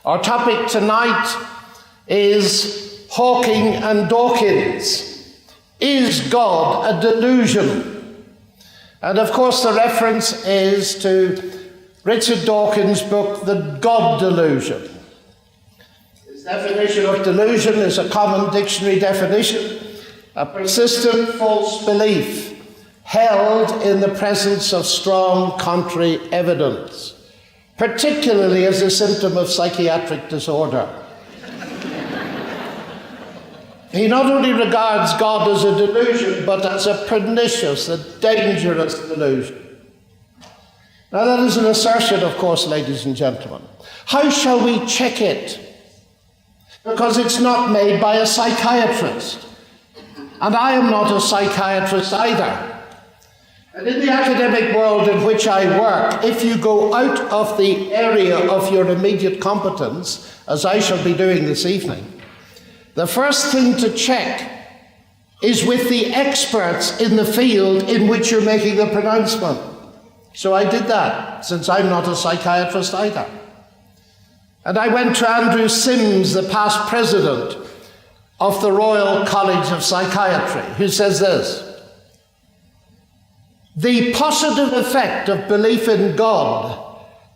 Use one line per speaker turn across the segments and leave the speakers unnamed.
Our topic tonight is Hawking and Dawkins. Is God a delusion? And of course the reference is to Richard Dawkins' book, The God Delusion. His definition of delusion is a common dictionary definition: a persistent false belief held in the presence of strong contrary evidence, particularly as a symptom of psychiatric disorder. He not only regards God as a delusion, but as a pernicious, a dangerous delusion. Now that is an assertion, of course, ladies and gentlemen. How shall we check it? Because it's not made by a psychiatrist. And I am not a psychiatrist either. And in the academic world in which I work, if you go out of the area of your immediate competence, as I shall be doing this evening, the first thing to check is with the experts in the field in which you're making the pronouncement. So I did that, since I'm not a psychiatrist either. And I went to Andrew Sims, the past president of the Royal College of Psychiatry, who says this: the positive effect of belief in God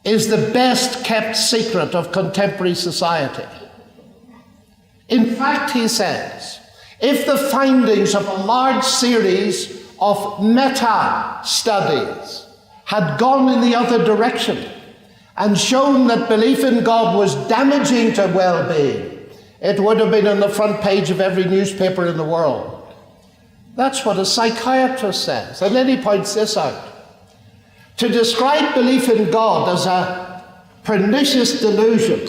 is the best kept secret of contemporary society. In fact, he says, if the findings of a large series of meta-studies had gone in the other direction and shown that belief in God was damaging to well-being, it would have been on the front page of every newspaper in the world. That's what a psychiatrist says. And then he points this out. To describe belief in God as a pernicious delusion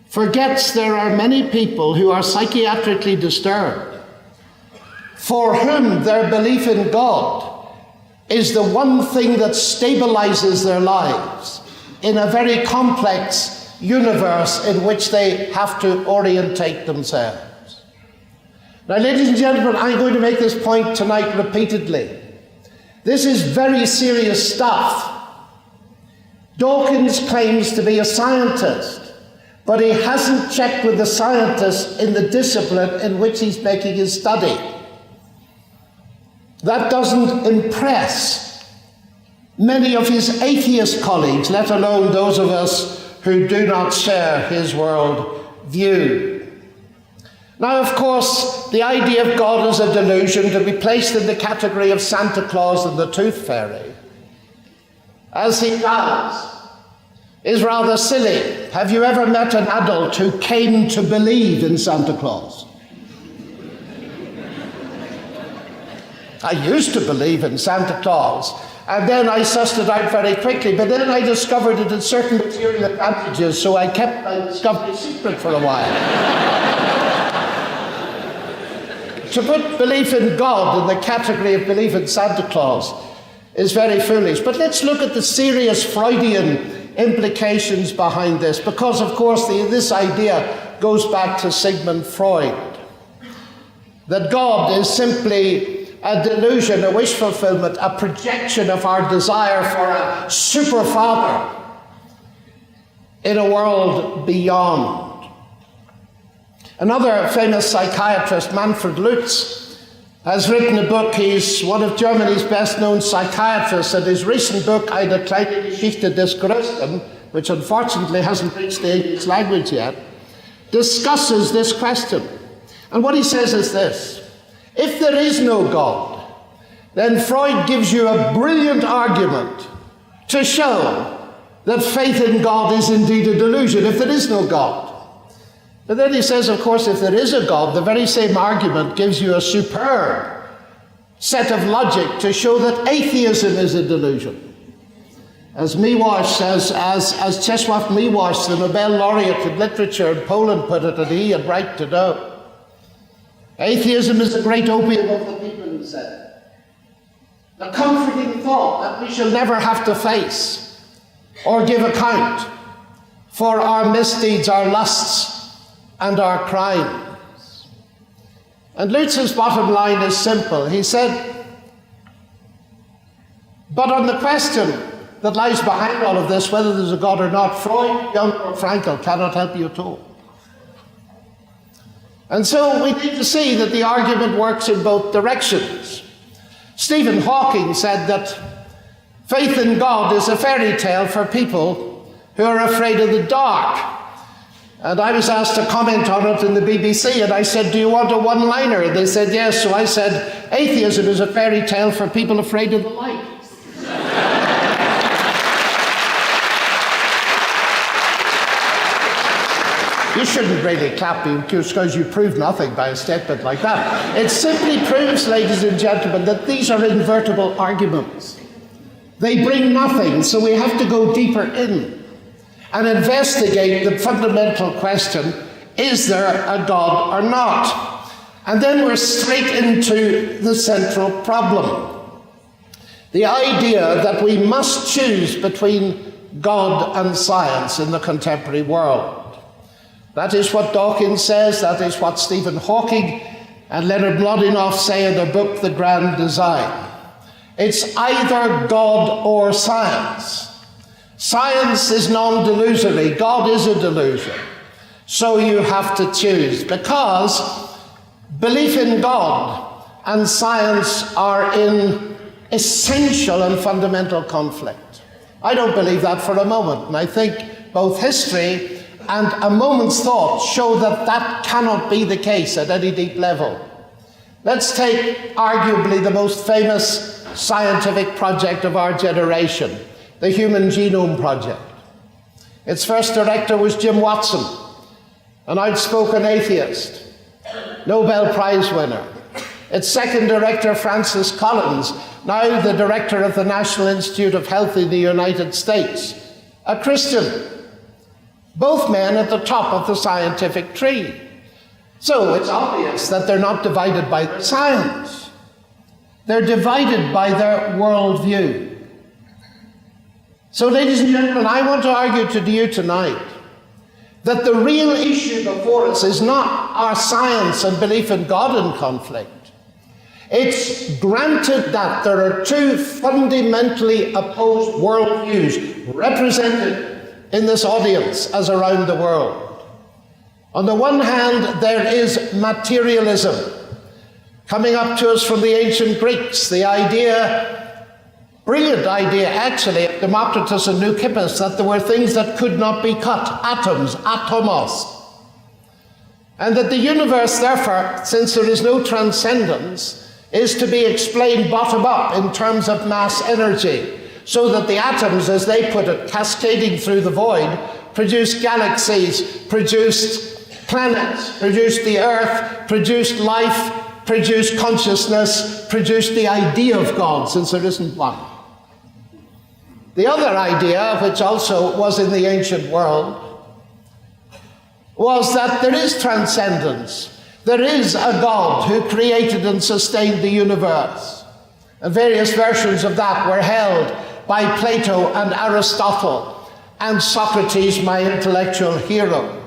forgets there are many people who are psychiatrically disturbed, for whom their belief in God is the one thing that stabilizes their lives in a very complex universe in which they have to orientate themselves. Now, ladies and gentlemen, I'm going to make this point tonight repeatedly. This is very serious stuff. Dawkins claims to be a scientist, but he hasn't checked with the scientists in the discipline in which he's making his study. That doesn't impress many of his atheist colleagues, let alone those of us who do not share his world view. Now, of course, the idea of God as a delusion, to be placed in the category of Santa Claus and the Tooth Fairy, as he does, is rather silly. Have you ever met an adult who came to believe in Santa Claus? I used to believe in Santa Claus, and then I sussed it out very quickly, but then I discovered it had certain material advantages, so I kept my discovery secret for a while. To put belief in God in the category of belief in Santa Claus is very foolish. But let's look at the serious Freudian implications behind this, because, of course, this idea goes back to Sigmund Freud, that God is simply a delusion, a wish fulfillment, a projection of our desire for a super father in a world beyond. Another famous psychiatrist, Manfred Lutz, has written a book. He's one of Germany's best-known psychiatrists, and his recent book, Eine kleine Geschichte des Größten, which unfortunately hasn't reached the English language yet, discusses this question. And what he says is this: if there is no God, then Freud gives you a brilliant argument to show that faith in God is indeed a delusion, if there is no God. But then he says, of course, if there is a God, the very same argument gives you a superb set of logic to show that atheism is a delusion. As Miłosz says, as Czesław Miłosz, the Nobel laureate in literature in Poland, put it, and he had right to know, atheism is the great opium of the people, he said. The comforting thought that we shall never have to face or give account for our misdeeds, our lusts, and our crimes. And Lutz's bottom line is simple. He said, but on the question that lies behind all of this, whether there's a God or not, Freud, Jung, or Frankl cannot help you at all. And so we need to see that the argument works in both directions. Stephen Hawking said that faith in God is a fairy tale for people who are afraid of the dark. And I was asked to comment on it in the BBC, and I said, do you want a one-liner? And they said yes. So I said, atheism is a fairy tale for people afraid of the light. You shouldn't really clap because you prove nothing by a statement like that. It simply proves, ladies and gentlemen, that these are invertible arguments. They bring nothing, so we have to go deeper in and investigate the fundamental question, is there a God or not? And then we're straight into the central problem. The idea that we must choose between God and science in the contemporary world. That is what Dawkins says, that is what Stephen Hawking and Leonard Mlodinow say in their book, The Grand Design. It's either God or science. Science is non-delusory. God is a delusion. So you have to choose, because belief in God and science are in essential and fundamental conflict. I don't believe that for a moment, and I think both history and a moment's thought show that that cannot be the case at any deep level. Let's take arguably the most famous scientific project of our generation, the Human Genome Project. Its first director was Jim Watson, an outspoken atheist, Nobel Prize winner. Its second director, Francis Collins, now the director of the National Institute of Health in the United States, a Christian. Both men at the top of the scientific tree. So it's obvious that they're not divided by their science. They're divided by their worldview. So, ladies and gentlemen, I want to argue to you tonight that the real issue before us is not our science and belief in God in conflict. It's granted that there are two fundamentally opposed worldviews represented in this audience as around the world. On the one hand, there is materialism, coming up to us from the ancient Greeks, the idea, brilliant idea actually, of Democritus and Leucippus, that there were things that could not be cut, atoms, atomos. And that the universe, therefore, since there is no transcendence, is to be explained bottom up in terms of mass energy, so that the atoms, as they put it, cascading through the void, produced galaxies, produced planets, produced the earth, produced life, produced consciousness, produced the idea of God, since there isn't one. The other idea, which also was in the ancient world, was that there is transcendence. There is a God who created and sustained the universe. And various versions of that were held by Plato and Aristotle and Socrates, my intellectual hero.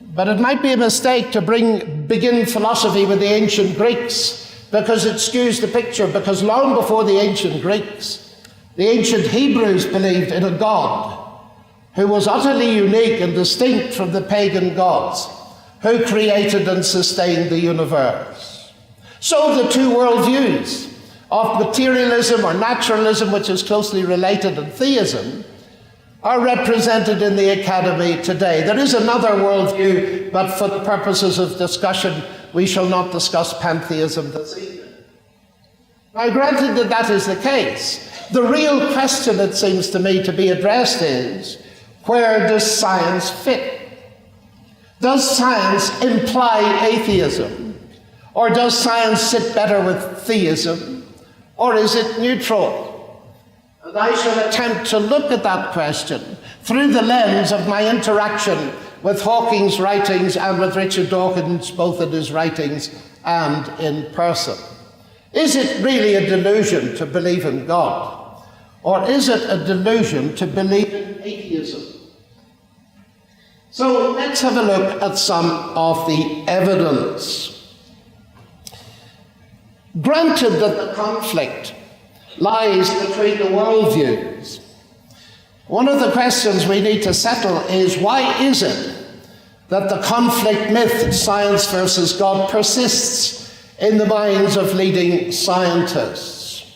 But it might be a mistake to begin philosophy with the ancient Greeks, because it skews the picture, because long before the ancient Greeks, the ancient Hebrews believed in a God who was utterly unique and distinct from the pagan gods, who created and sustained the universe. So the two worldviews of materialism or naturalism, which is closely related, and theism, are represented in the academy today. There is another worldview, but for the purposes of discussion, we shall not discuss pantheism this evening. Now, granted that that is the case, the real question, it seems to me, to be addressed is, where does science fit? Does science imply atheism? Or does science sit better with theism? Or is it neutral? And I shall attempt to look at that question through the lens of my interaction with Hawking's writings and with Richard Dawkins, both in his writings and in person. Is it really a delusion to believe in God? Or is it a delusion to believe in atheism? So let's have a look at some of the evidence. Granted that the conflict lies between the worldviews. One of the questions we need to settle is, why is it that the conflict myth, science versus God, persists in the minds of leading scientists?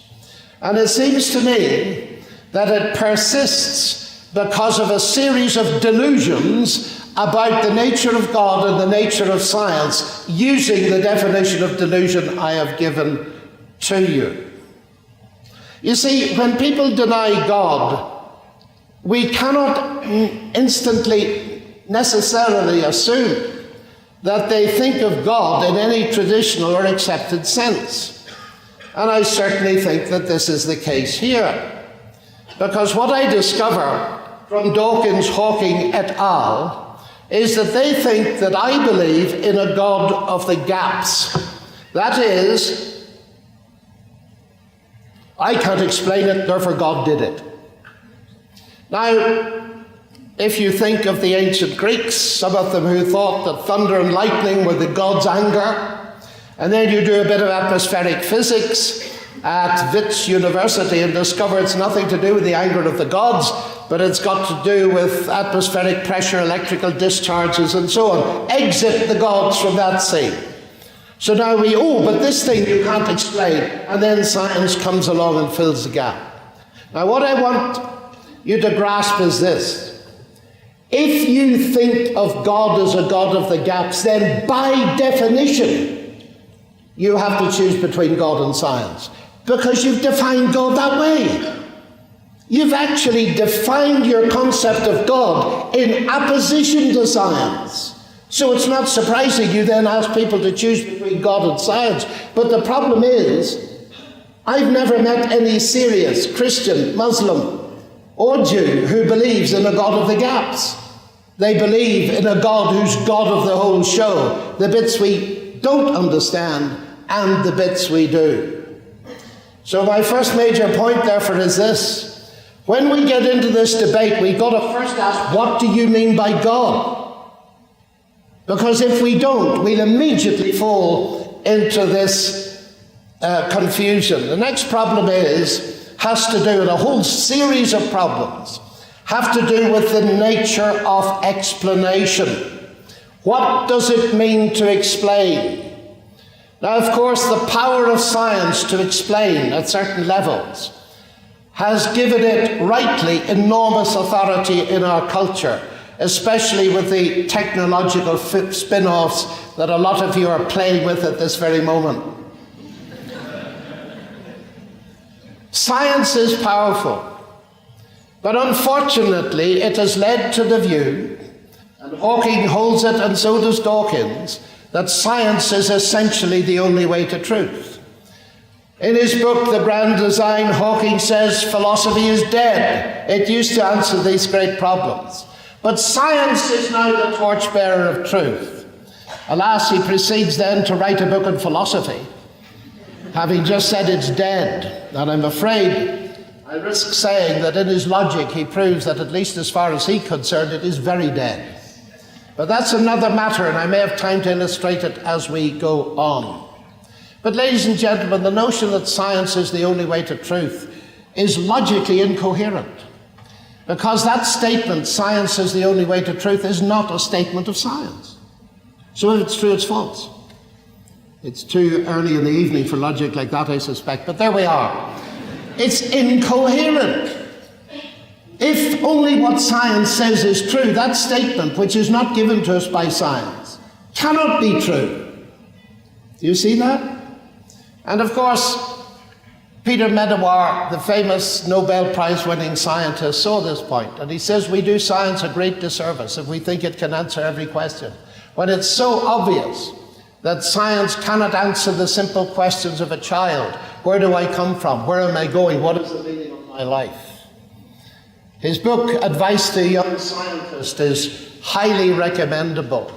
And it seems to me that it persists because of a series of delusions about the nature of God and the nature of science, using the definition of delusion I have given to you. You see, when people deny God, we cannot instantly necessarily assume that they think of God in any traditional or accepted sense. And I certainly think that this is the case here. Because what I discover from Dawkins, Hawking et al. Is that they think that I believe in a God of the gaps. That is, I can't explain it, therefore God did it. Now, if you think of the ancient Greeks, some of them who thought that thunder and lightning were the god's anger, and then you do a bit of atmospheric physics at Wits University and discover it's nothing to do with the anger of the gods, but it's got to do with atmospheric pressure, electrical discharges, and so on. Exit the gods from that scene. So now but this thing you can't explain, and then science comes along and fills the gap. Now what I want you to grasp is this. If you think of God as a God of the gaps, then by definition, you have to choose between God and science, because you've defined God that way. You've actually defined your concept of God in opposition to science. So it's not surprising you then ask people to choose between God and science. But the problem is, I've never met any serious Christian, Muslim, or Jew who believes in a God of the gaps. They believe in a God who's God of the whole show, the bits we don't understand and the bits we do. So my first major point, therefore, is this. When we get into this debate, we've got to first ask, what do you mean by God? Because if we don't, we'll immediately fall into this confusion. The next problem has to do with a whole series of problems, have to do with the nature of explanation. What does it mean to explain? Now, of course, the power of science to explain at certain levels has given it rightly enormous authority in our culture, especially with the technological spin-offs that a lot of you are playing with at this very moment. Science is powerful, but unfortunately it has led to the view, and Hawking holds it and so does Dawkins, that science is essentially the only way to truth. In his book, The Grand Design, Hawking says philosophy is dead. It used to answer these great problems. But science is now the torchbearer of truth. Alas, he proceeds then to write a book on philosophy, having just said it's dead. And I'm afraid I risk saying that in his logic he proves that, at least as far as he's concerned, it is very dead. But that's another matter, and I may have time to illustrate it as we go on. But ladies and gentlemen, the notion that science is the only way to truth is logically incoherent. Because that statement, science is the only way to truth, is not a statement of science. So if it's true, it's false. It's too early in the evening for logic like that, I suspect, but there we are. It's incoherent. If only what science says is true, that statement, which is not given to us by science, cannot be true. Do you see that? And of course, Peter Medawar, the famous Nobel Prize-winning scientist, saw this point, and he says we do science a great disservice if we think it can answer every question, when it's so obvious that science cannot answer the simple questions of a child. Where do I come from? Where am I going? What is the meaning of my life? His book, Advice to a Young Scientist, is highly recommendable.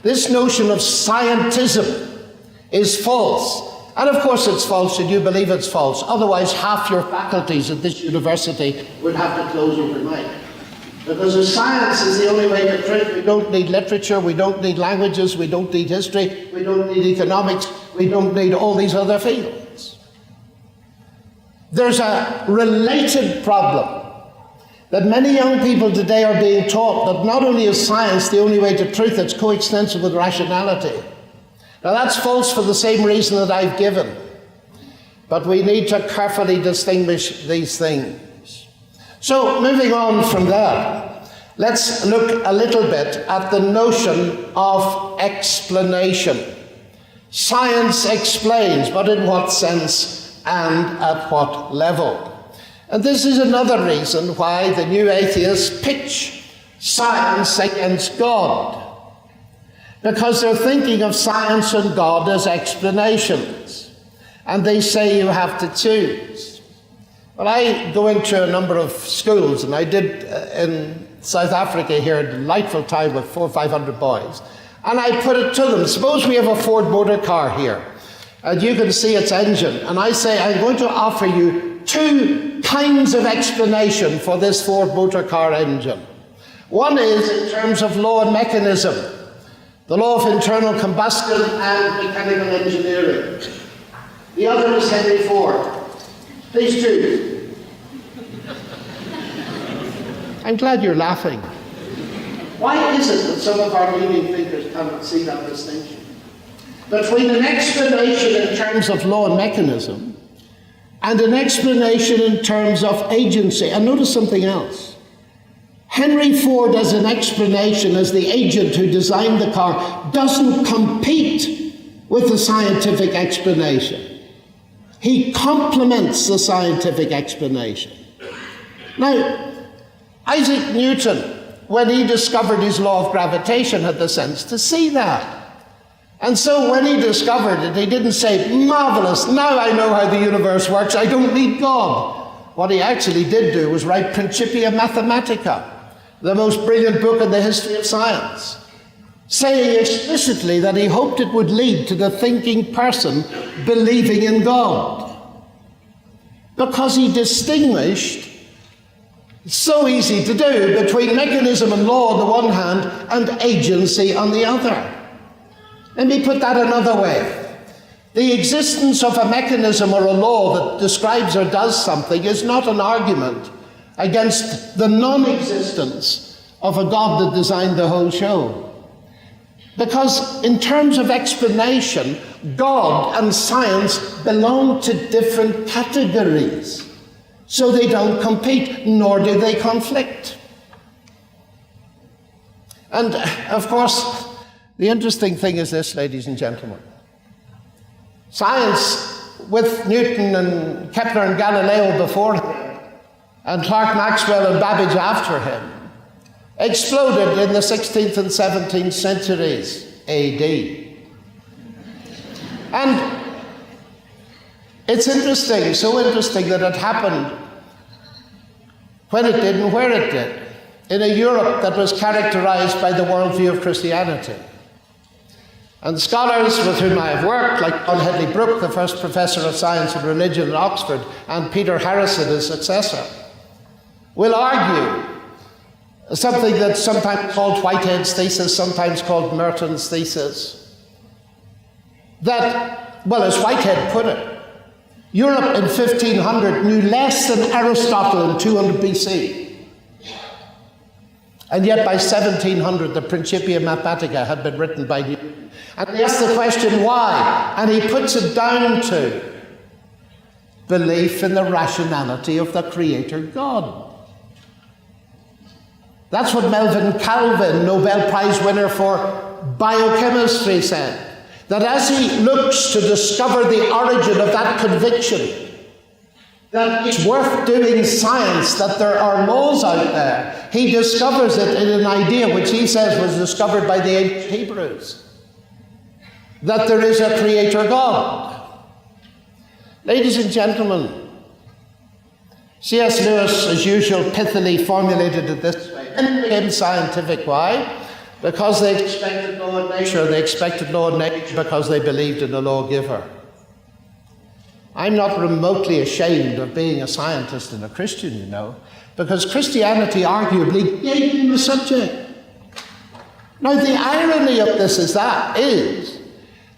This notion of scientism is false. And of course it's false, and you believe it's false. Otherwise, half your faculties at this university would have to close overnight. Because if science is the only way to truth, we don't need literature, we don't need languages, we don't need history, we don't need economics, we don't need all these other fields. There's a related problem that many young people today are being taught that not only is science the only way to truth, it's coextensive with rationality. Now that's false for the same reason that I've given. But we need to carefully distinguish these things. So moving on from that, let's look a little bit at the notion of explanation. Science explains, but in what sense and at what level? And this is another reason why the new atheists pitch science against God. Because they're thinking of science and God as explanations. And they say you have to choose. Well, I go into a number of schools, and I did in South Africa here a delightful time with 400 or 500 boys. And I put it to them, suppose we have a Ford motor car here, and you can see its engine. And I say, I'm going to offer you two kinds of explanation for this Ford motor car engine. One is in terms of law and mechanism, the law of internal combustion and mechanical engineering. The other is Henry Ford. Please choose. I'm glad you're laughing. Why is it that some of our leading thinkers cannot see that distinction between an explanation in terms of law and mechanism and an explanation in terms of agency? And notice something else. Henry Ford, as an explanation, as the agent who designed the car, doesn't compete with the scientific explanation. He complements the scientific explanation. Now, Isaac Newton, when he discovered his law of gravitation, had the sense to see that. And so when he discovered it, he didn't say, marvelous, now I know how the universe works, I don't need God. What he actually did do was write Principia Mathematica, the most brilliant book in the history of science, saying explicitly that he hoped it would lead to the thinking person believing in God. Because he distinguished, so easy to do, between mechanism and law on the one hand and agency on the other. Let me put that another way. The existence of a mechanism or a law that describes or does something is not an argument against the non-existence of a God that designed the whole show. Because in terms of explanation, God and science belong to different categories. So they don't compete, nor do they conflict. And of course, the interesting thing is this, ladies and gentlemen. Science, with Newton and Kepler and Galileo before him, and Clerk Maxwell and Babbage after him, exploded in the 16th and 17th centuries A.D. And it's interesting, so interesting that it happened when it did and where it did, in a Europe that was characterized by the worldview of Christianity. And scholars with whom I have worked, like John Hedley Brooke, the first professor of science and religion at Oxford, and Peter Harrison, his successor, will argue something that's sometimes called Whitehead's thesis, sometimes called Merton's thesis, that, well, as Whitehead put it, Europe in 1500 knew less than Aristotle in 200 BC. And yet by 1700, the Principia Mathematica had been written by Newton. And he asks the question, why? And he puts it down to belief in the rationality of the Creator God. That's what Melvin Calvin, Nobel Prize winner for biochemistry, said. That as he looks to discover the origin of that conviction, that it's worth doing science, that there are laws out there, he discovers it in an idea which he says was discovered by the ancient Hebrews, that there is a Creator God. Ladies and gentlemen, C.S. Lewis, as usual, pithily formulated it this way. And became scientific. Why? Because they expected law in nature. They expected law in nature because they believed in the lawgiver. I'm not remotely ashamed of being a scientist and a Christian, you know, because Christianity arguably gave me the subject. Now, the irony of this is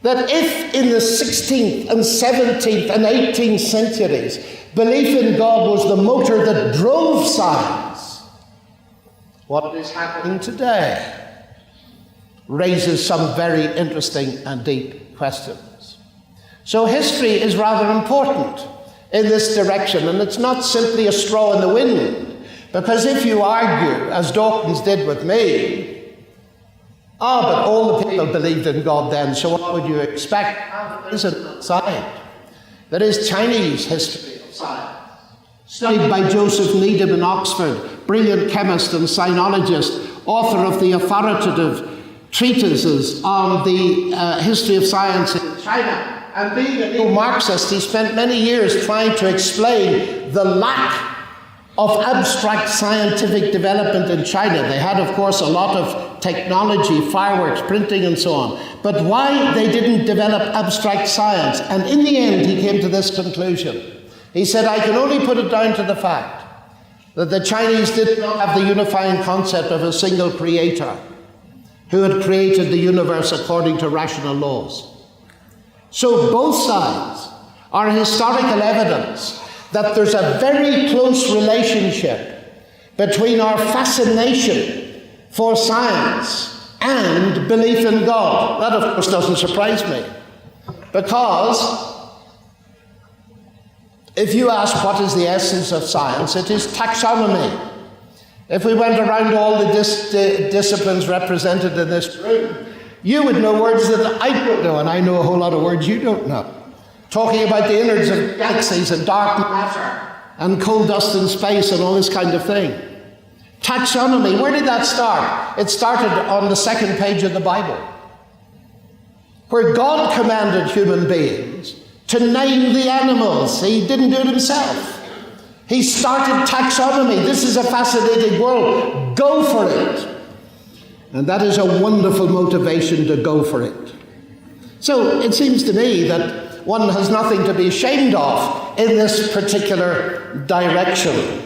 that if in the 16th and 17th and 18th centuries belief in God was the motor that drove science, what is happening today raises some very interesting and deep questions. So history is rather important in this direction, and it's not simply a straw in the wind, because if you argue, as Dawkins did with me, but all the people believed in God then, so what would you expect? There is a side. There is Chinese history of science, studied by Joseph Needham in Oxford, brilliant chemist and sinologist, author of the authoritative treatises on the history of science in China. And being a new Marxist, he spent many years trying to explain the lack of abstract scientific development in China. They had, of course, a lot of technology, fireworks, printing, and so on. But why they didn't develop abstract science? And in the end, he came to this conclusion. He said, I can only put it down to the fact that the Chinese did not have the unifying concept of a single creator who had created the universe according to rational laws. So both sides are historical evidence that there's a very close relationship between our fascination for science and belief in God. That, of course, doesn't surprise me, because if you ask what is the essence of science, it is taxonomy. If we went around all the disciplines represented in this room, you would know words that I don't know, and I know a whole lot of words you don't know. Talking about the innards of galaxies and dark matter and coal dust in space and all this kind of thing. Taxonomy, where did that start? It started on the second page of the Bible, where God commanded human beings to name the animals. He didn't do it himself. He started taxonomy. This is a fascinating world. Go for it. And that is a wonderful motivation to go for it. So it seems to me that one has nothing to be ashamed of in this particular direction.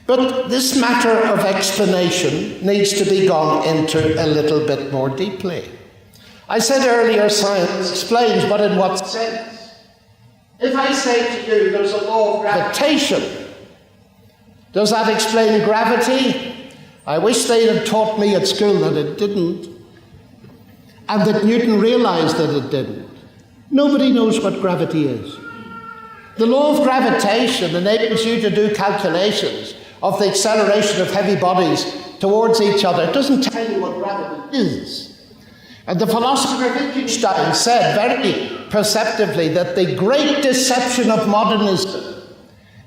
But this matter of explanation needs to be gone into a little bit more deeply. I said earlier, science explains, but in what sense? If I say to you there's a law of gravitation, does that explain gravity? I wish they had taught me at school that it didn't, and that Newton realized that it didn't. Nobody knows what gravity is. The law of gravitation enables you to do calculations of the acceleration of heavy bodies towards each other. It doesn't tell you what gravity is. And the philosopher Wittgenstein said very perceptively that the great deception of modernism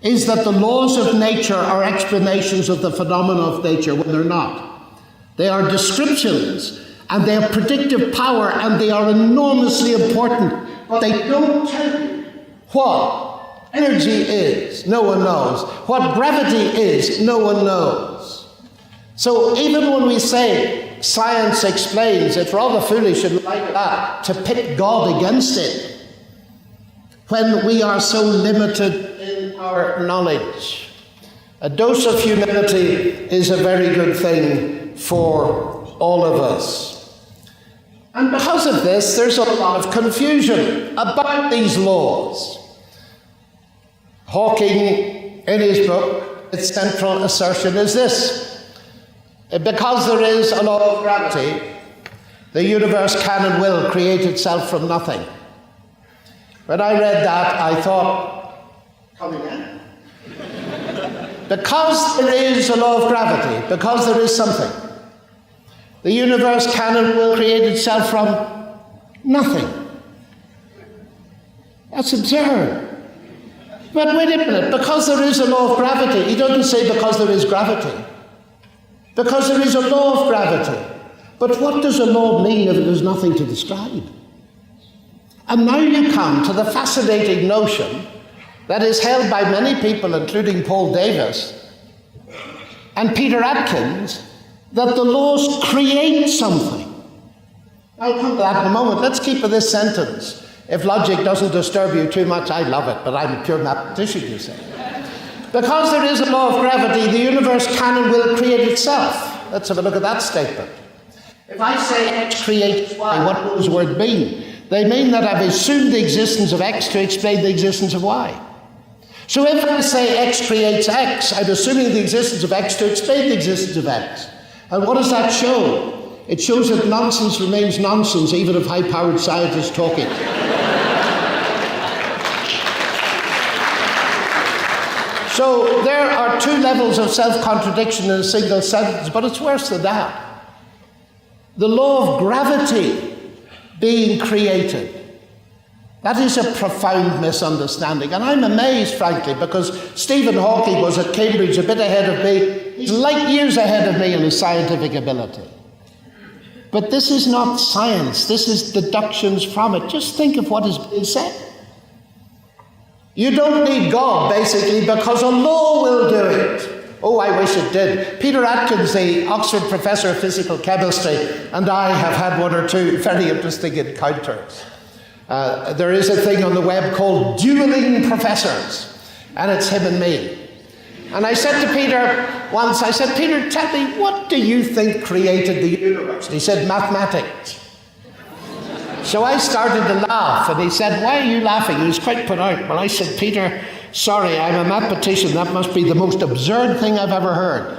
is that the laws of nature are explanations of the phenomena of nature when they're not. They are descriptions, and they have predictive power, and they are enormously important, but they don't tell you what energy is. No one knows. What gravity is, no one knows. So even when we say science explains, it's rather foolish and like that to pit God against it when we are so limited in our knowledge. A dose of humility is a very good thing for all of us. And because of this, there's a lot of confusion about these laws. Hawking, in his book, its central assertion is this: because there is a law of gravity, the universe can and will create itself from nothing. When I read that, I thought, come again? Because there is a law of gravity, because there is something, the universe can and will create itself from nothing. That's absurd. But wait a minute, because there is a law of gravity, he doesn't say because there is gravity. Because there is a law of gravity. But what does a law mean if it has nothing to describe? And now you come to the fascinating notion that is held by many people, including Paul Davis and Peter Atkins, that the laws create something. I'll come to that in a moment. Let's keep with this sentence. If logic doesn't disturb you too much, I love it, but I'm a pure mathematician, you say. Because there is a law of gravity, the universe can and will create itself. Let's have a look at that statement. If I say X creates Y, what does the word mean? They mean that I've assumed the existence of X to explain the existence of Y. So if I say X creates X, I'm assuming the existence of X to explain the existence of X. And what does that show? It shows that nonsense remains nonsense even if high-powered scientists talk it. So there are two levels of self-contradiction in a single sentence, but it's worse than that. The law of gravity being created. That is a profound misunderstanding. And I'm amazed, frankly, because Stephen Hawking was at Cambridge a bit ahead of me. He's light years ahead of me in his scientific ability. But this is not science. This is deductions from it. Just think of what is being said. You don't need God, basically, because a law will do it. Oh, I wish it did. Peter Atkins, the Oxford professor of physical chemistry, and I have had one or two very interesting encounters. There is a thing on the web called Dueling Professors, and it's him and me. And I said to Peter once, I said, Peter, tell me, what do you think created the universe? And he said, mathematics. So I started to laugh, and he said, why are you laughing? He was quite put out. Well, I said, Peter, sorry, I'm a mathematician. That must be the most absurd thing I've ever heard.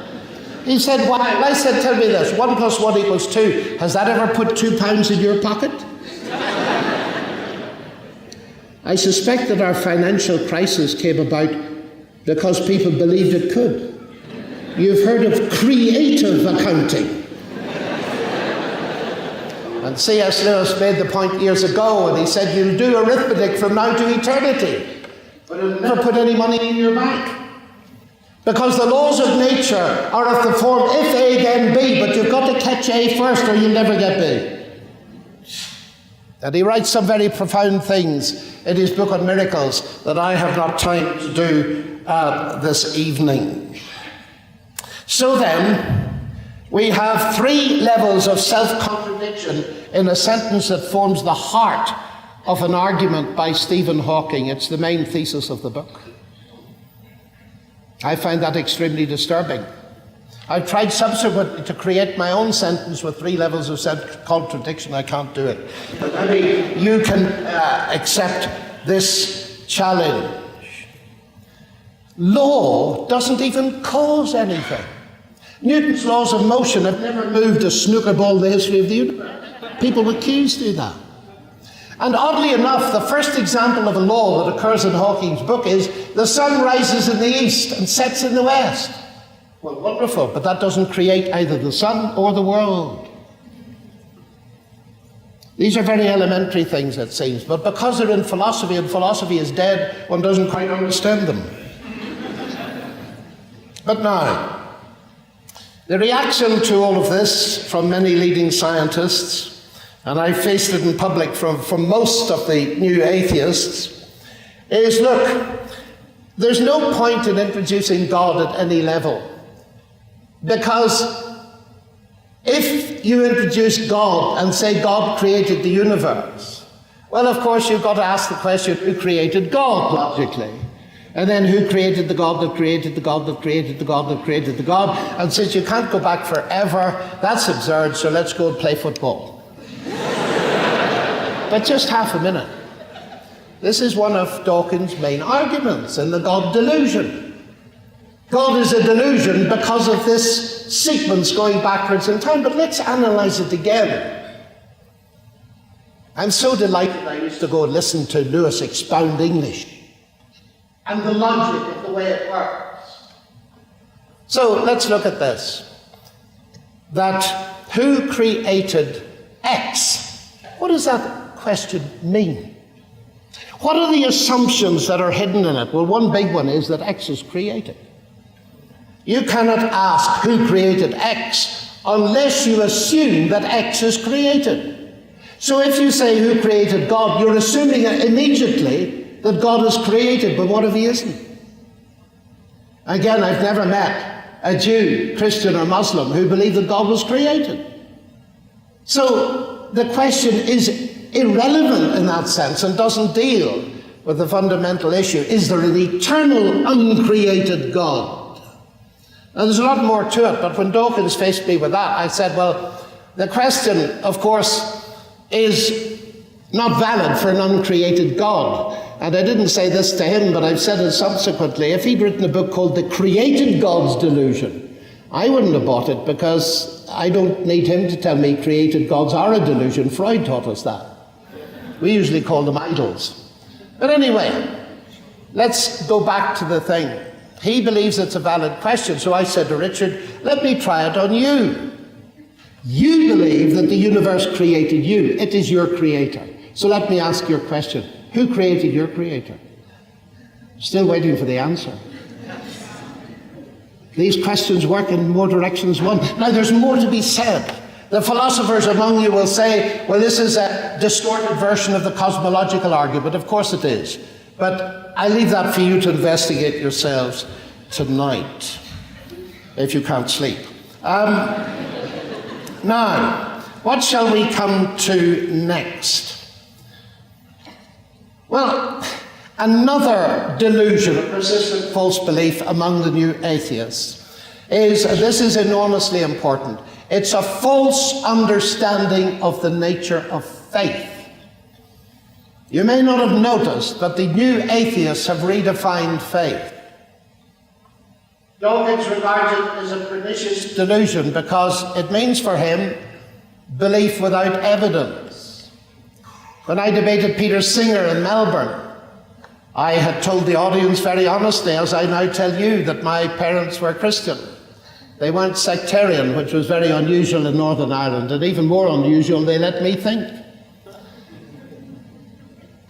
He said, why? Well, I said, tell me this, 1 + 1 = 2. Has that ever put £2 in your pocket? I suspect that our financial crisis came about because people believed it could. You've heard of creative accounting. And C.S. Lewis made the point years ago, and he said, you'll do arithmetic from now to eternity, but it'll never put any money in your bank. Because the laws of nature are of the form if A then B, but you've got to catch A first or you'll never get B. And he writes some very profound things in his book on miracles that I have not time to do this evening. So then, we have 3 levels of self-contradiction in a sentence that forms the heart of an argument by Stephen Hawking. It's the main thesis of the book. I find that extremely disturbing. I've tried subsequently to create my own sentence with 3 levels of self-contradiction. I can't do it. But maybe you can accept this challenge. Law doesn't even cause anything. Newton's laws of motion have never moved a snooker ball in the history of the universe. People with cues do that. And oddly enough, the first example of a law that occurs in Hawking's book is the sun rises in the east and sets in the west. Well, wonderful, but that doesn't create either the sun or the world. These are very elementary things, it seems, but because they're in philosophy and philosophy is dead, one doesn't quite understand them. But now, the reaction to all of this from many leading scientists, and I faced it in public from most of the new atheists, is look, there's no point in introducing God at any level. Because if you introduce God and say God created the universe, well, of course, you've got to ask the question, who created God, logically? And then who created the God that created the God that created the God that created the God? And since you can't go back forever, that's absurd, so let's go and play football. But just half a minute. This is one of Dawkins' main arguments in the God delusion. God is a delusion because of this sequence going backwards in time, but let's analyze it again. I'm so delighted I used to go and listen to Lewis expound English and the logic of the way it works. So let's look at this. That who created X? What does that question mean? What are the assumptions that are hidden in it? Well, one big one is that X is created. You cannot ask who created X unless you assume that X is created. So if you say who created God, you're assuming immediately that God is created, but what if he isn't? Again, I've never met a Jew, Christian or Muslim who believed that God was created. So the question is irrelevant in that sense and doesn't deal with the fundamental issue. Is there an eternal, uncreated God? And there's a lot more to it, but when Dawkins faced me with that, I said, well, the question, of course, is not valid for an uncreated God. And I didn't say this to him, but I've said it subsequently. If he'd written a book called The Created God's Delusion, I wouldn't have bought it, because I don't need him to tell me created gods are a delusion. Freud taught us that. We usually call them idols. But anyway, let's go back to the thing. He believes it's a valid question, so I said to Richard, let me try it on you. You believe that the universe created you. It is your creator. So let me ask your question. Who created your creator? Still waiting for the answer. These questions work in more directions than one. Now, there's more to be said. The philosophers among you will say, well, this is a distorted version of the cosmological argument. Of course it is. But I leave that for you to investigate yourselves tonight, if you can't sleep. Now, what shall we come to next? Well, another delusion, a persistent false belief among the new atheists, is, this is enormously important, it's a false understanding of the nature of faith. You may not have noticed, but the new atheists have redefined faith. Dawkins regards it as a pernicious delusion because it means for him belief without evidence. When I debated Peter Singer in Melbourne, I had told the audience very honestly, as I now tell you, that my parents were Christian. They weren't sectarian, which was very unusual in Northern Ireland, and even more unusual, they let me think.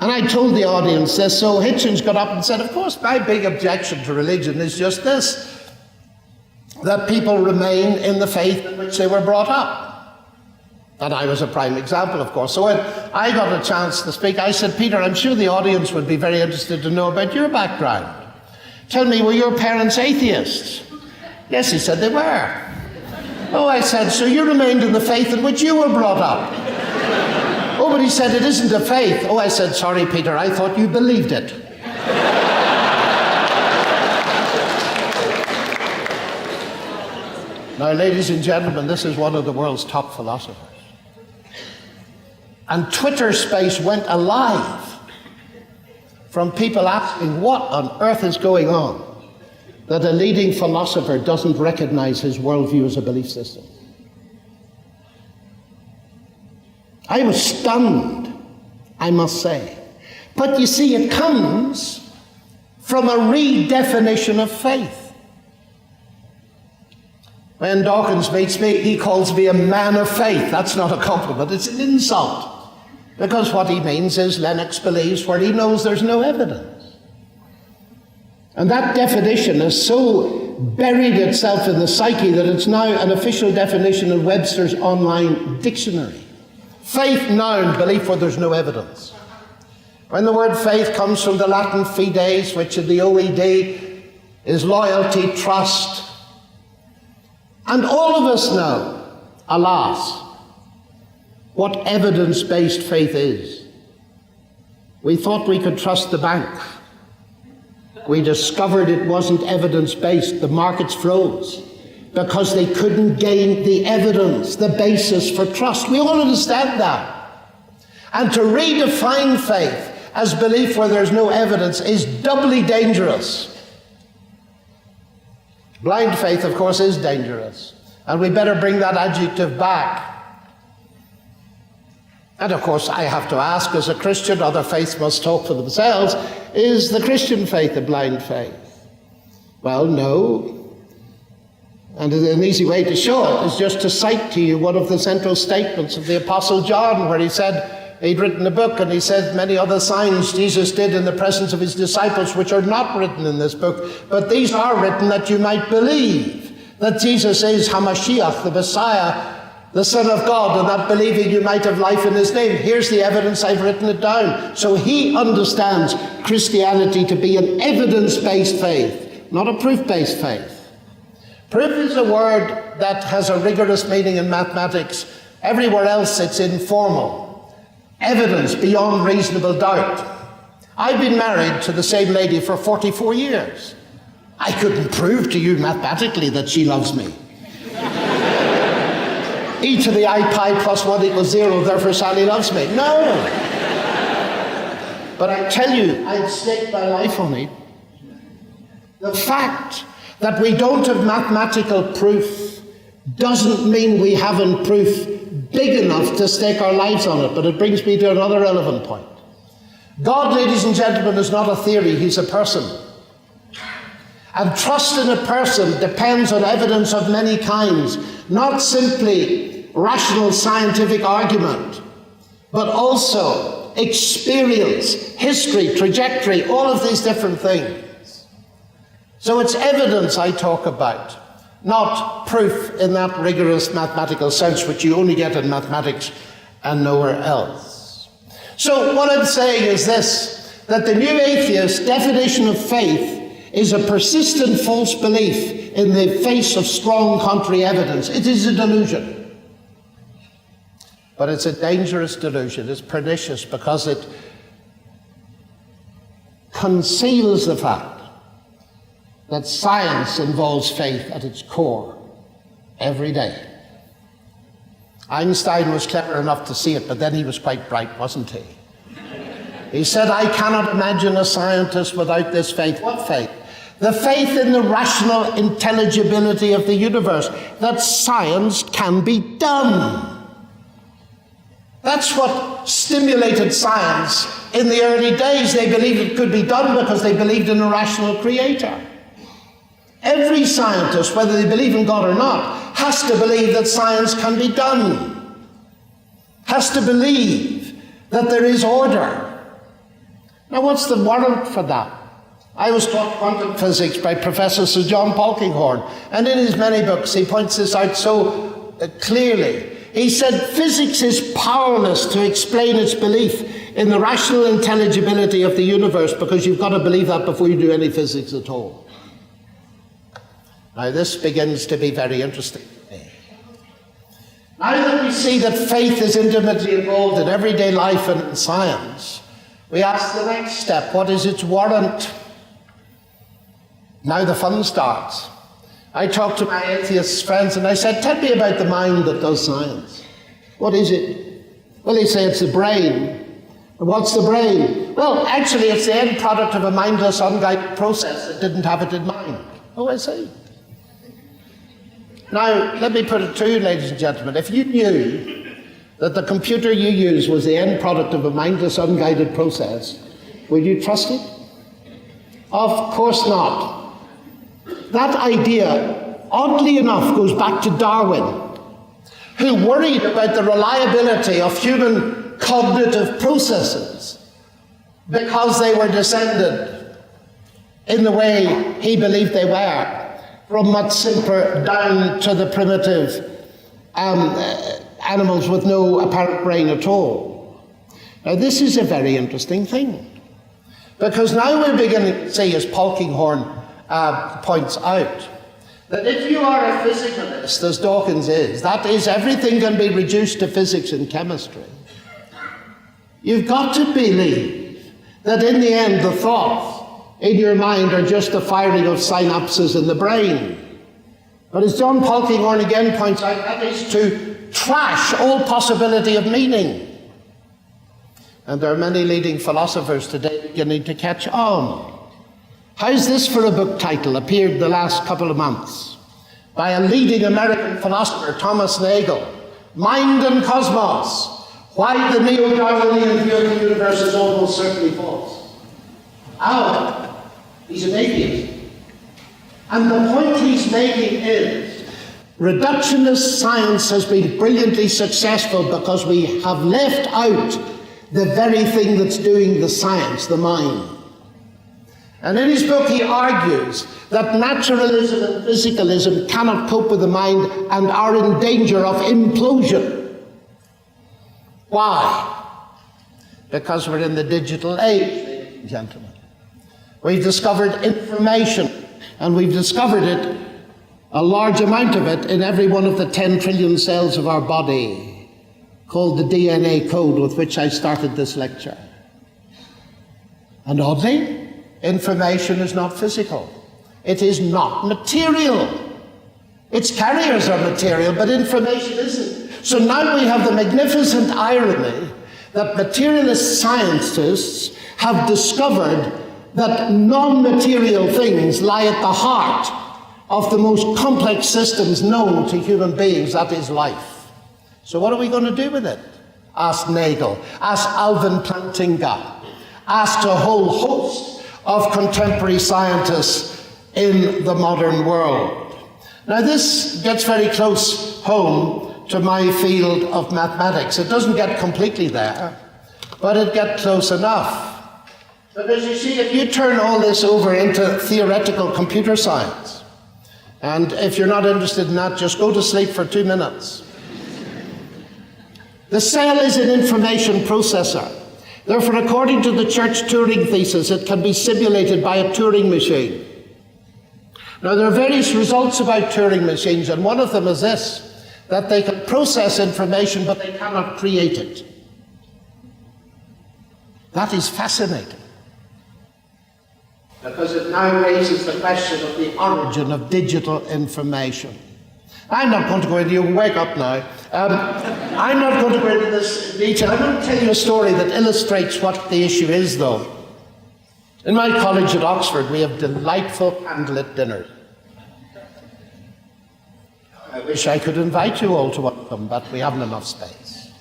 And I told the audience this, so Hitchens got up and said, of course, my big objection to religion is just this, that people remain in the faith in which they were brought up. And I was a prime example, of course. So when I got a chance to speak, I said, Peter, I'm sure the audience would be very interested to know about your background. Tell me, were your parents atheists? Yes, he said they were. Oh, I said, so you remained in the faith in which you were brought up? Oh, but he said, it isn't a faith. Oh, I said, sorry, Peter, I thought you believed it. Now, ladies and gentlemen, this is one of the world's top philosophers. And Twitter space went alive from people asking what on earth is going on that a leading philosopher doesn't recognize his worldview as a belief system. I was stunned, I must say. But you see, it comes from a redefinition of faith. When Dawkins meets me, he calls me a man of faith. That's not a compliment, it's an insult. Because what he means is Lennox believes where he knows there's no evidence. And that definition has so buried itself in the psyche that it's now an official definition in Webster's online dictionary. Faith, noun, belief where there's no evidence. When the word faith comes from the Latin fides, which in the OED is loyalty, trust. And all of us know, alas, what evidence-based faith is. We thought we could trust the bank. We discovered it wasn't evidence-based. The markets froze because they couldn't gain the evidence, the basis for trust. We all understand that. And to redefine faith as belief where there's no evidence is doubly dangerous. Blind faith, of course, is dangerous. And we better bring that adjective back. And of course, I have to ask, as a Christian, other faiths must talk for themselves, is the Christian faith a blind faith? Well, no. And an easy way to show it is just to cite to you one of the central statements of the Apostle John, where he said, he'd written a book, and he said many other signs Jesus did in the presence of his disciples, which are not written in this book, but these are written that you might believe that Jesus is Hamashiach, the Messiah, the Son of God, and that believing you might have life in his name. Here's the evidence, I've written it down. So he understands Christianity to be an evidence-based faith, not a proof-based faith. Proof is a word that has a rigorous meaning in mathematics. Everywhere else it's informal. Evidence beyond reasonable doubt. I've been married to the same lady for 44 years. I couldn't prove to you mathematically that she loves me. E to the I pi plus 1 equals 0, therefore Sally loves me. No. but I tell you, I'd stake my life on it. The fact that we don't have mathematical proof doesn't mean we haven't proof big enough to stake our lives on it. But it brings me to another relevant point. God, ladies and gentlemen, is not a theory, he's a person. And trust in a person depends on evidence of many kinds, not simply rational scientific argument, but also experience, history, trajectory, all of these different things. So it's evidence I talk about, not proof in that rigorous mathematical sense which you only get in mathematics and nowhere else. So what I'm saying is this, that the new atheist definition of faith is a persistent false belief in the face of strong contrary evidence. It is a delusion. But it's a dangerous delusion. It's pernicious because it conceals the fact that science involves faith at its core every day. Einstein was clever enough to see it, but then he was quite bright, wasn't he? He said, I cannot imagine a scientist without this faith. What faith? The faith in the rational intelligibility of the universe, that science can be done. That's what stimulated science in the early days. They believed it could be done because they believed in a rational creator. Every scientist, whether they believe in God or not, has to believe that science can be done, has to believe that there is order. Now, what's the warrant for that? I was taught quantum physics by Professor Sir John Polkinghorne, and in his many books he points this out so clearly. He said physics is powerless to explain its belief in the rational intelligibility of the universe, because you've got to believe that before you do any physics at all. Now this begins to be very interesting to me. Now that we see that faith is intimately involved in everyday life and in science, we ask the next step, what is its warrant? Now the fun starts. I talked to my atheist friends and I said, tell me about the mind that does science. What is it? Well, they say it's the brain. And what's the brain? Well, actually it's the end product of a mindless, unguided process that didn't have it in mind. Oh, I see. Now, let me put it to you, ladies and gentlemen. If you knew that the computer you use was the end product of a mindless, unguided process, would you trust it? Of course not. That idea, oddly enough, goes back to Darwin, who worried about the reliability of human cognitive processes because they were descended in the way he believed they were, from much simpler down to the primitive animals with no apparent brain at all. Now, this is a very interesting thing, because now we're beginning to see, as Polkinghorne points out, that if you are a physicalist, as Dawkins is, that is, everything can be reduced to physics and chemistry. You've got to believe that in the end the thoughts in your mind are just the firing of synapses in the brain. But as John Polkinghorne again points out, that is to trash all possibility of meaning. And there are many leading philosophers today beginning to catch on. How's this for a book title? Appeared the last couple of months by a leading American philosopher, Thomas Nagel. Mind and Cosmos. Why the neo-Darwinian view of the universe is almost certainly false. How? He's an atheist. And the point he's making is, reductionist science has been brilliantly successful because we have left out the very thing that's doing the science, the mind. And in his book he argues that naturalism and physicalism cannot cope with the mind and are in danger of implosion. Why? Because we're in the digital age, ladies and gentlemen. We've discovered information, and we've discovered it, a large amount of it, in every one of the 10 trillion cells of our body, called the DNA code with which I started this lecture. And oddly, information is not physical. It is not material. Its carriers are material, but information isn't. So now we have the magnificent irony that materialist scientists have discovered that non-material things lie at the heart of the most complex systems known to human beings, that is life. So what are we going to do with it? Asked Nagel, asked Alvin Plantinga, asked a whole host of contemporary scientists in the modern world. Now this gets very close home to my field of mathematics. It doesn't get completely there, but it gets close enough. Because you see, if you turn all this over into theoretical computer science, and if you're not interested in that, just go to sleep for 2 minutes. The cell is an information processor. Therefore, according to the Church Turing thesis, it can be simulated by a Turing machine. Now, there are various results about Turing machines, and one of them is this, that they can process information, but they cannot create it. That is fascinating, because it now raises the question of the origin of digital information. I'm not going to go into, you can wake up now. I'm not going to go into this in detail. I'm going to tell you a story that illustrates what the issue is, though. In my college at Oxford, we have delightful candlelit dinners. I wish I could invite you all to one of them, but we haven't enough space.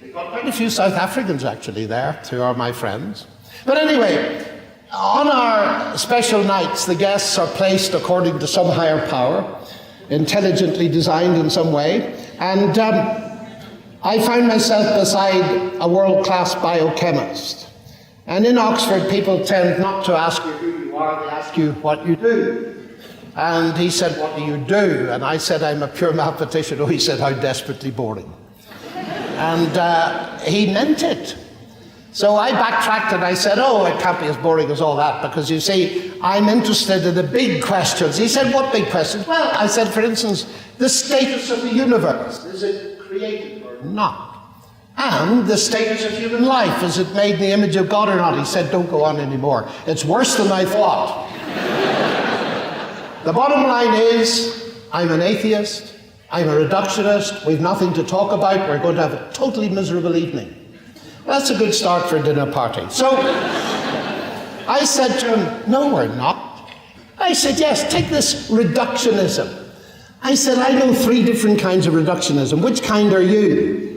We've got quite a few South Africans actually there, who are my friends. But anyway, on our special nights, the guests are placed according to some higher power, intelligently designed in some way, and I found myself beside a world-class biochemist. And in Oxford, people tend not to ask you who you are, they ask you what you do. And he said, what do you do? And I said, I'm a pure mathematician. Oh, he said, how desperately boring. And he meant it. So I backtracked and I said, oh, it can't be as boring as all that, because you see, I'm interested in the big questions. He said, what big questions? Well, I said, for instance, the status of the universe. Is it created or not? And the status of human life. Is it made in the image of God or not? He said, don't go on anymore. It's worse than I thought. The bottom line is, I'm an atheist. I'm a reductionist. We've nothing to talk about. We're going to have a totally miserable evening. That's a good start for a dinner party. So I said to him, no, we're not. I said, yes, take this reductionism. I said, I know 3 different kinds of reductionism. Which kind are you?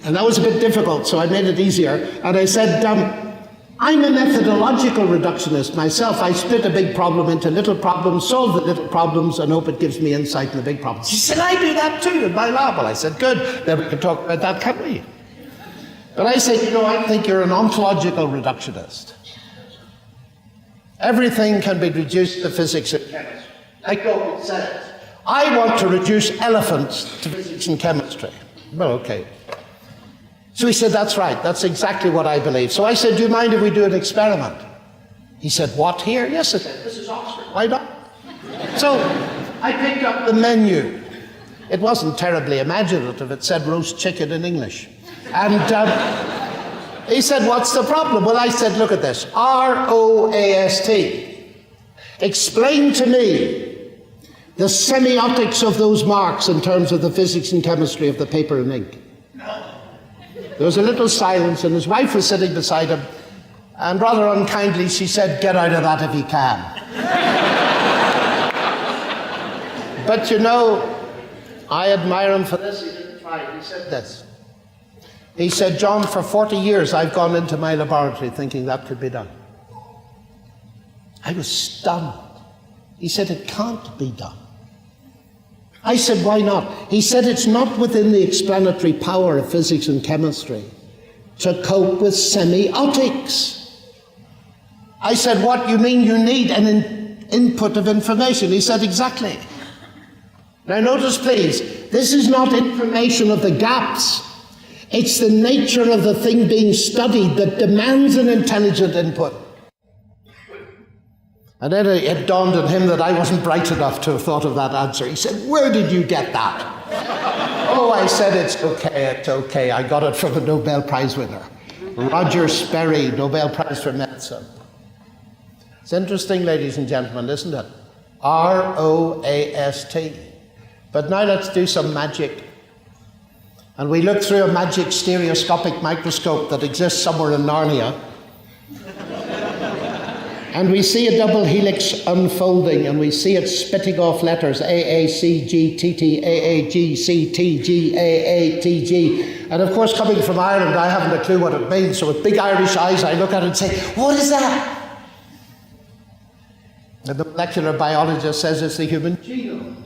And that was a bit difficult, so I made it easier. And I said, I'm a methodological reductionist myself. I split a big problem into little problems, solve the little problems, and hope it gives me insight in the big problems. He said, I do that too in my lab. Well, I said, good, then we can talk about that, can't we? But I said, you know, I think you're an ontological reductionist. Everything can be reduced to physics and chemistry. Like Dawkins said, I want to reduce elephants to physics and chemistry. Well, okay. So he said, that's right, that's exactly what I believe. So I said, do you mind if we do an experiment? He said, what, here? Yes, I said, this is Oxford, why not? So I picked up the menu. It wasn't terribly imaginative, it said roast chicken in English. And he said, what's the problem? Well, I said, look at this, R-O-A-S-T. Explain to me the semiotics of those marks in terms of the physics and chemistry of the paper and ink. There was a little silence, and his wife was sitting beside him, and rather unkindly she said, get out of that if you can. But you know, I admire him for this. He didn't try. He said this. He said, John, for 40 years I've gone into my laboratory thinking that could be done. I was stunned. He said, it can't be done. I said, why not? He said, it's not within the explanatory power of physics and chemistry to cope with semiotics. I said, what, you mean you need an input of information? He said, exactly. Now notice, please, this is not information of the gaps. It's the nature of the thing being studied that demands an intelligent input. And then it dawned on him that I wasn't bright enough to have thought of that answer. He said, where did you get that? Oh, I said, it's okay. I got it from a Nobel Prize winner. Roger Sperry, Nobel Prize for Medicine. It's interesting, ladies and gentlemen, isn't it? R-O-A-S-T. But now let's do some magic. And we look through a magic stereoscopic microscope that exists somewhere in Narnia, And we see a double helix unfolding, and we see it spitting off letters AACGTT, AAGCTG, AATG. And of course, coming from Ireland, I haven't a clue what it means. So with big Irish eyes, I look at it and say, what is that? And the molecular biologist says it's the human genome.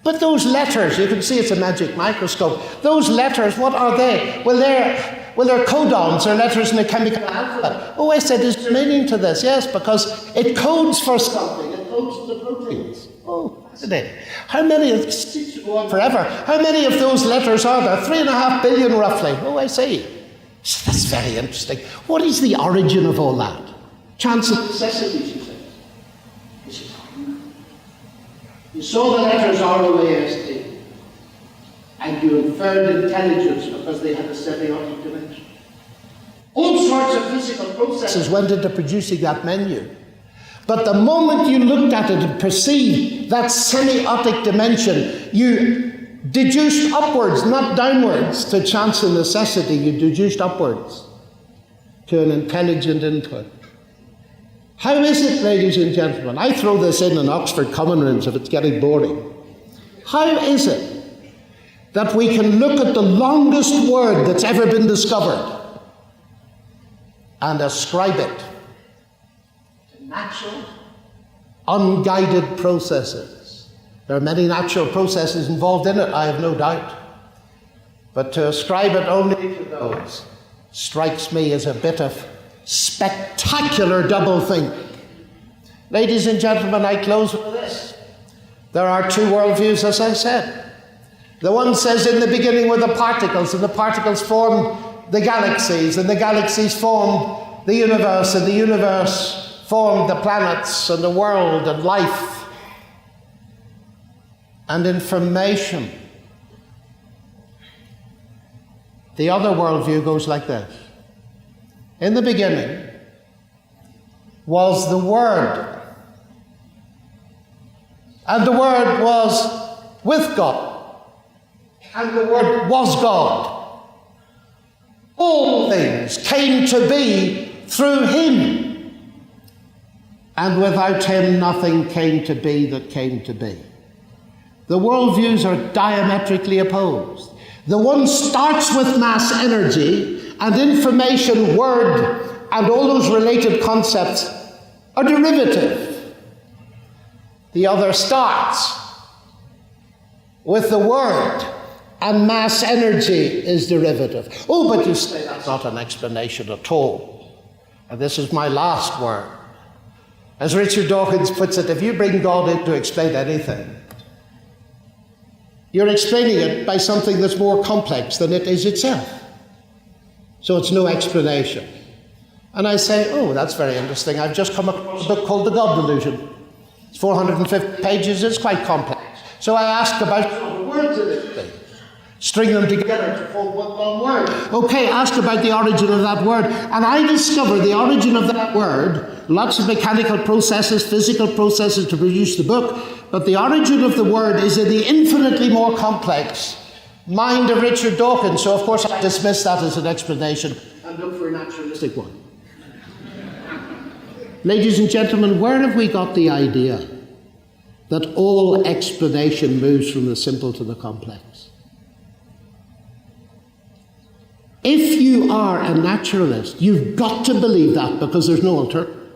But those letters, you can see it's a magic microscope. Those letters, what are they? Well, they're codons, they're letters in the chemical alphabet. Oh, I said, is there meaning to this? Yes, because it codes for something. It codes for the proteins. Oh, fascinating. How many of forever? How many of those letters are there? 3.5 billion, roughly. Oh, I see. So that's very interesting. What is the origin of all that? Chance of necessity, she says. You saw the letters R-O-A-S-T, and you inferred intelligence because they had a semiotic dimension. All sorts of physical processes went into producing that menu. But the moment you looked at it and perceived that semiotic dimension, you deduced upwards, not downwards, to chance and necessity. You deduced upwards to an intelligent input. How is it, ladies and gentlemen? I throw this in Oxford Common Rooms if it's getting boring. How is it that we can look at the longest word that's ever been discovered and ascribe it to natural, unguided processes? There are many natural processes involved in it, I have no doubt. But to ascribe it only to those strikes me as a bit of spectacular doublethink. Ladies and gentlemen, I close with this. There are two worldviews, as I said. The one says in the beginning were the particles, and the particles formed the galaxies, and the galaxies formed the universe, and the universe formed the planets and the world and life and information. The other worldview goes like this. In the beginning was the Word, and the Word was with God, and the Word was God. All things came to be through Him, and without Him nothing came to be that came to be. The worldviews are diametrically opposed. The one starts with mass energy, and information, word, and all those related concepts are derivative. The other starts with the word, and mass energy is derivative. Oh, but you say that's not an explanation at all. And this is my last word. As Richard Dawkins puts it, if you bring God in to explain anything, you're explaining it by something that's more complex than it is itself. So it's no explanation. And I say, oh, that's very interesting. I've just come across a book called The God Delusion. It's 450 pages. It's quite complex. So I ask about the words in this thing. String them together to form one long word. Okay, ask about the origin of that word. And I discover the origin of that word, lots of mechanical processes, physical processes to produce the book, but the origin of the word is in the infinitely more complex mind of Richard Dawkins. So of course I dismiss that as an explanation and look for a naturalistic one. Ladies and gentlemen, where have we got the idea that all explanation moves from the simple to the complex? If you are a naturalist, you've got to believe that because there's no alternative.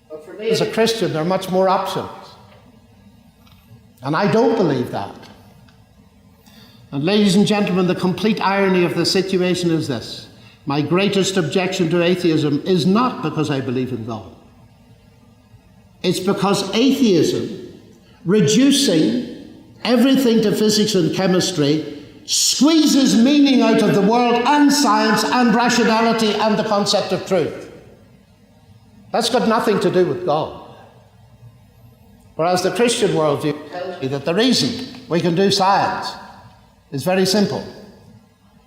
But for me as a Christian, there are much more options. And I don't believe that. And ladies and gentlemen, the complete irony of the situation is this. My greatest objection to atheism is not because I believe in God. It's because atheism, reducing everything to physics and chemistry, squeezes meaning out of the world and science and rationality and the concept of truth. That's got nothing to do with God. Whereas the Christian worldview tells me that the reason we can do science is very simple.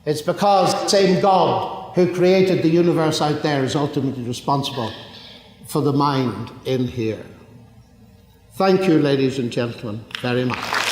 It's because the same God who created the universe out there is ultimately responsible for the mind in here. Thank you, ladies and gentlemen, very much.